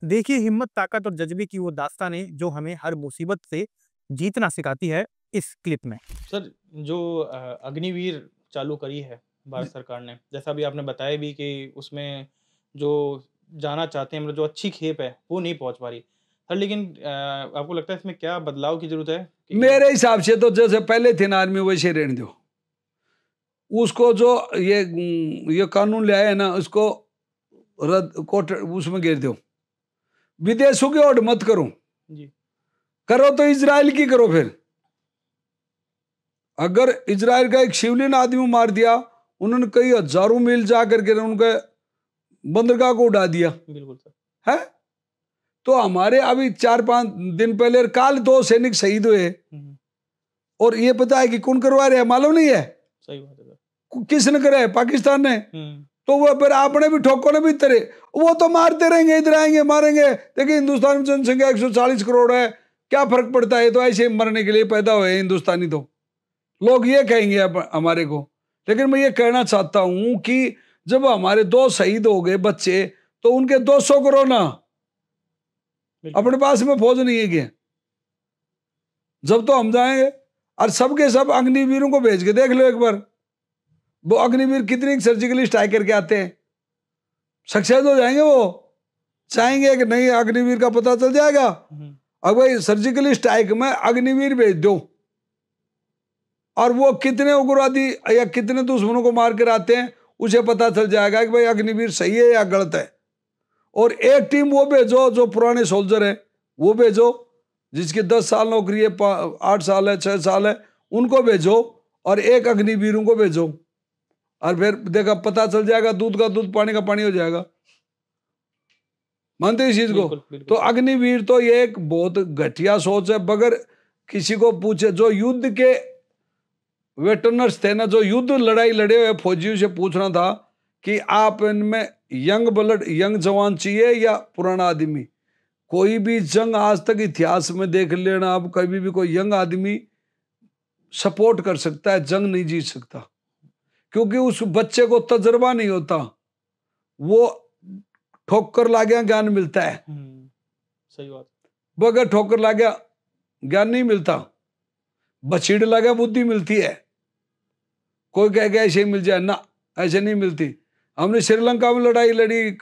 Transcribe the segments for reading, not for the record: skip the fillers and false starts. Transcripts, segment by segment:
देखिए, हिम्मत, ताकत और जज़्बे की वो दास्तानें जो हमें हर मुसीबत से जीतना सिखाती है इस क्लिप में। सर, जो अग्निवीर चालू करी है भारत सरकार ने, जैसा अभी आपने बताया भी कि उसमें जो जाना चाहते हैं मतलब जो अच्छी खेप है, वो नहीं पहुँच पा रही। सर लेकिन आपको लगता है इसमें क्या बदलाव की ज़रूरत है कि मेरे हिसाब से तो जैसे पहले थे ना आर्मी वैसे रहने दो। उसको जो ये कानून ले आए है ना उसको रद्द कोर्ट उसमें गिर दो। विदेशों की ओर मत करो, जी, करो तो इजराइल की करो। फिर अगर इजराइल का एक शिवलिन आदमी मार दिया, उन्होंने कई हजारों मील जा करके उनके बंदरगाह को उड़ा दिया बिल्कुल सर। है। तो हमारे अभी 4-5 दिन पहले काल 2 सैनिक शहीद हुए, हुँ, और ये पता है कि कौन करवा रहे हैं मालूम नहीं है। सही बात है सर। किसने करे है? पाकिस्तान ने। हुँ, तो वो फिर आपने भी ठोको ने भी तरे, वो तो मारते रहेंगे, इधर आएंगे मारेंगे। देखिए हिंदुस्तान में जनसंख्या 140 करोड़ है, क्या फर्क पड़ता है, तो ऐसे मरने के लिए पैदा हुए हिंदुस्तानी। तो लोग ये कहेंगे अब हमारे को। लेकिन मैं ये कहना चाहता हूं कि जब हमारे 2 शहीद हो गए बच्चे, तो उनके 200 करो ना। बिल्कुल। अपने पास में फौज नहीं है क्या? जब तो हम जाएंगे, और सबके सब अग्निवीरों को भेज के देख लो एक बार, वो अग्निवीर कितनी सर्जिकली स्ट्राइक करके आते हैं। सक्सेस हो जाएंगे वो। चाहेंगे कि नहीं अग्निवीर का पता चल जाएगा। हुँ, अब भाई सर्जिकली स्ट्राइक में अग्निवीर भेज दो, और वो कितने उग्रवादी या कितने दुश्मनों को मार कर आते हैं उसे पता चल जाएगा कि भाई अग्निवीर सही है या गलत है। और एक टीम वो भेजो जो पुराने सोल्जर है, वो भेजो जिसकी 10 साल नौकरी है, 8 साल है, 6 साल है, उनको भेजो, और एक अग्निवीरों को भेजो। और फिर देखा पता चल जाएगा, दूध का दूध पानी का पानी हो जाएगा। मानते इस चीज को? बिल्कुल, बिल्कुल तो सर। अग्निवीर तो ये एक बहुत घटिया सोच है। बगैर किसी को पूछे, जो युद्ध के वेटरनर्स थे ना, जो युद्ध लड़ाई लड़े हुए फौजियों से पूछना था कि आप इनमें यंग ब्लड, यंग जवान चाहिए या पुराना आदमी। कोई भी जंग आज तक इतिहास में देख लेना, आप कभी भी कोई यंग आदमी सपोर्ट कर सकता है, जंग नहीं जीत सकता, क्योंकि उस बच्चे को तजर्बा नहीं होता। वो ठोकर ला गया ज्ञान मिलता है, हुँ, सही बात। बगैर ठोकर ला गया ज्ञान नहीं मिलता। बछीड़ लगा बुद्धि मिलती है। कोई कह गया ऐसे ही मिल जाए ना, ऐसे नहीं मिलती। हमने श्रीलंका में लड़ाई लड़ी,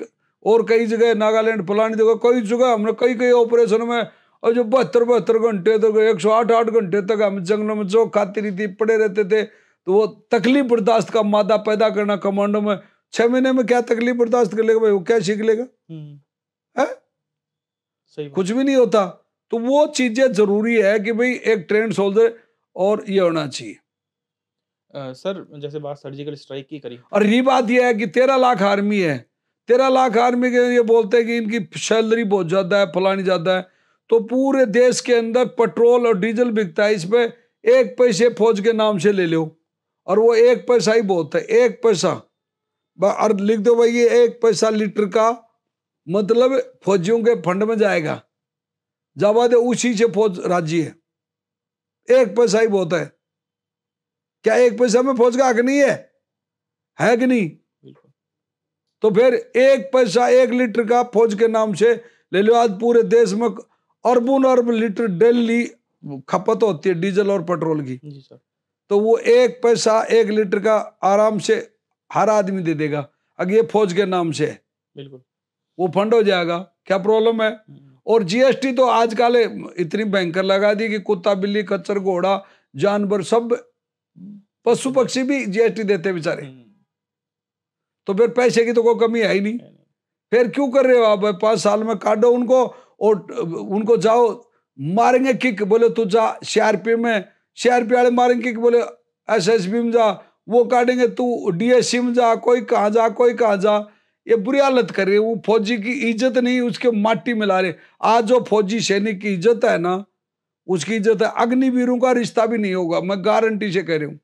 और कई जगह नागालैंड फलानी जगह कई जगह हमने कई कई ऑपरेशन में, और जो 72-72 घंटे तक, 108-8 घंटे तक हम जंगलों में जो खाती रही थी, पड़े रहते थे। तो वो तकलीफ बर्दाश्त का मादा पैदा करना कमांडो में, 6 महीने में क्या तकलीफ बर्दाश्त कर लेगा भाई? वो क्या सीख लेगा? हुँ, है? सही बात। कुछ भी नहीं होता। तो वो चीजें जरूरी है कि भाई एक ट्रेंड सोल्जर और ये होना चाहिए। सर जैसे बात सर्जिकल स्ट्राइक की करी। और ये बात यह है कि 13 लाख आर्मी है, 13 लाख आर्मी के ये बोलते हैं कि इनकी सैलरी बहुत ज्यादा है, फलानी ज्यादा है। तो पूरे देश के अंदर पेट्रोल और डीजल बिकता है, इस पे 1 पैसे फौज के नाम से ले लो, और वो 1 पैसा ही बहुत है, 1 पैसा। और लिख दो भाई, ये 1 पैसा लीटर का मतलब फौजियों के फंड में जाएगा। जवाब उसी से फौज राजी है। 1 पैसा ही बहुत है। क्या 1 पैसा में फौज का हक नहीं है कि नहीं? बिल्कुल। तो फिर 1 पैसा 1 लीटर का फौज के नाम से ले लो। आज पूरे देश में अरबों अरब लीटर डेली खपत होती है डीजल और पेट्रोल की। जी सर। तो वो 1 पैसा 1 लीटर का आराम से हर आदमी दे देगा, अगर ये फौज के नाम से है, बिल्कुल। वो फंड हो जाएगा। क्या प्रॉब्लम है? हुँ, और जीएसटी तो आजकल इतनी भयंकर लगा दी कि कुत्ता बिल्ली खच्चर घोड़ा जानवर सब पशु पक्षी भी जीएसटी देते बेचारे। हुँ, तो फिर पैसे की तो कोई कमी है ही नहीं। है नहीं। फिर क्यों कर रहे हो आप? 5 साल में काटो उनको, और उनको जाओ मारेंगे किक, बोले तू जा सीआरपी में, सीआरपी वाले मारेंगे किक, बोले एसएसबी में जा, वो काटेंगे तू डीएससी में जा, कोई कहाँ जा कोई कहाँ जा। ये बुरी हालत कर रही है। वो फौजी की इज्जत नहीं, उसके माटी मिला रहे। आज जो फौजी सैनिक की इज्जत है ना, उसकी इज्जत है। अग्निवीरों का रिश्ता भी नहीं होगा, मैं गारंटी से कह रही हूँ।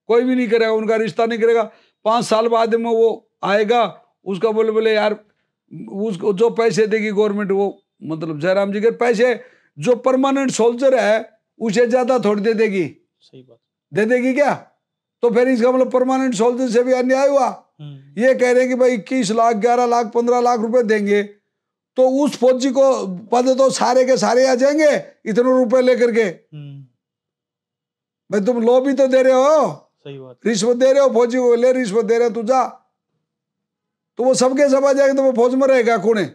कोई भी नहीं करेगा, उनका रिश्ता नहीं करेगा। 5 साल बाद में वो आएगा, उसका बोले बोले यार, उसको जो पैसे देगी गवर्नमेंट, वो मतलब जयराम जी के पैसे जो परमानेंट सोल्जर है उसे ज्यादा थोड़ी दे देगी। सही बात। दे देगी क्या? तो फिर इसका मतलब परमानेंट सोल्जर से भी अन्याय हुआ। हुँ, ये कह रहे हैं कि भाई 21 लाख 11 लाख 15 लाख रुपए देंगे, तो उस फौजी को पद तो सारे के सारे आ जाएंगे इतने रुपए लेकर के। भाई तुम लो भी तो दे रहे हो, सही बात, रिश्वत दे रहे हो फौजी को, ले रिश्वत दे रहे हो, तू जा, तो वो सबके सब आ जाएंगे, तो वो फौज में रहेगा कौन है?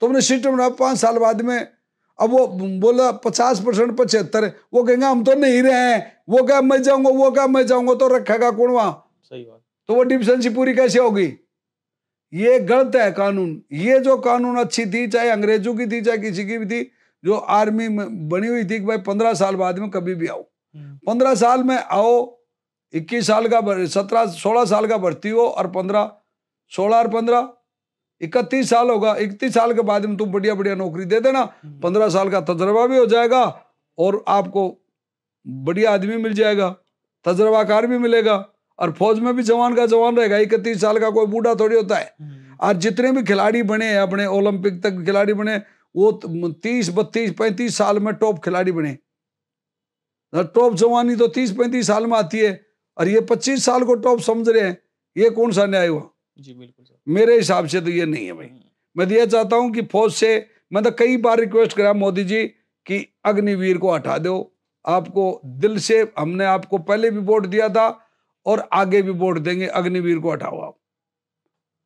तुमने सिस्टम बना 5 साल बाद में, अब वो बोला 50% 75, वो कहेंगे हम तो नहीं रहे हैं, वो क्या मैं जाऊंगा, वो क्या मैं जाऊंगा, तो रखेगा कौन वहां? सही बात। तो वो डिफिशिएंसी पूरी कैसे होगी? ये गलत है कानून। ये जो कानून अच्छी थी, चाहे अंग्रेजों की थी चाहे किसी की भी थी, जो आर्मी में बनी हुई थी कि भाई 15 साल बाद में कभी भी आओ, 15 साल में आओ, 21 साल का 16 साल का भर्ती हो, और 16 और 15 31 साल होगा, 31 साल के बाद में तुम बढ़िया बढ़िया नौकरी दे देना, 15 साल का तजर्बा भी हो जाएगा और आपको बढ़िया आदमी मिल जाएगा, तजर्बाकार भी मिलेगा, और फौज में भी जवान का जवान रहेगा। 31 साल का कोई बूढ़ा थोड़ी होता है। और जितने भी खिलाड़ी बने अपने ओलंपिक तक खिलाड़ी बने, वो 30 32 35 साल में टॉप खिलाड़ी बने। टॉप जवानी तो 30 35 साल में आती है, और ये 25 साल को टॉप समझ रहे हैं। ये कौन सा न्याय हुआ? जी बिल्कुल सर। मेरे हिसाब से तो ये नहीं है भाई। मैं तो ये चाहता हूं कि फौज से, मैं तो कई बार रिक्वेस्ट करा मोदी जी कि अग्निवीर को हटा दो। आपको दिल से, हमने आपको पहले भी वोट दिया था और आगे भी वोट देंगे, अग्निवीर को हटाओ। आप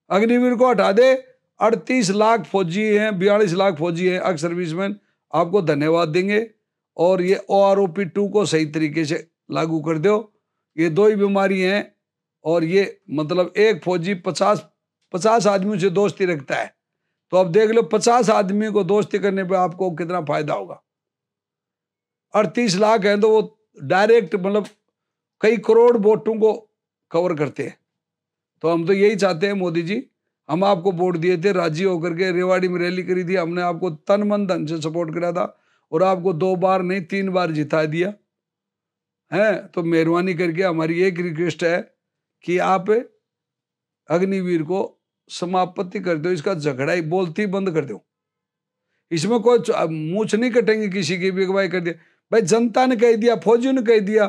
अग्निवीर को हटा दे। 38 लाख फौजी हैं, 42 लाख फौजी हैं एक्स सर्विसमैन, आपको धन्यवाद देंगे। और ये OROP 2 को सही तरीके से लागू कर दो। ये 2 ही बीमारी हैं, और ये मतलब एक फौजी 50 आदमियों से दोस्ती रखता है, तो अब देख लो 50 आदमी को दोस्ती करने पे आपको कितना फायदा होगा। 38 लाख हैं तो वो डायरेक्ट मतलब कई करोड़ वोटों को कवर करते हैं। तो हम तो यही चाहते हैं मोदी जी, हम आपको वोट दिए थे, राजी होकर के रेवाड़ी में रैली करी थी, हमने आपको तन मन धन से सपोर्ट करा था, और आपको 2 बार नहीं 3 बार जिता दिया है। तो मेहरबानी करके हमारी एक रिक्वेस्ट है कि आप अग्निवीर को समाप्ति कर दो, इसका झगड़ा ही बोलती बंद कर दो। इसमें कोई मूछ नहीं कटेंगे किसी की भी, भाई कर दिया, भाई जनता ने कह दिया, फौजियों ने कह दिया,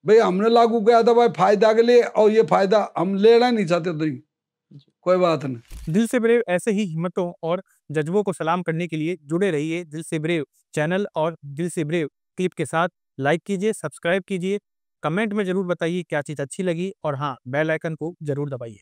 भाई हमने लागू किया था भाई फायदा के लिए, और ये फायदा हम लेना नहीं चाहते, तो कोई बात नहीं। दिल से ब्रेव ऐसे ही हिम्मतों और जज्बों को सलाम करने के लिए जुड़े रहिए दिल से ब्रेव चैनल और दिल से ब्रेव क्लिप के साथ। लाइक कीजिए, सब्सक्राइब कीजिए, कमेंट में जरूर बताइए क्या चीज़ अच्छी लगी, और हाँ, बेल आइकन को जरूर दबाइए।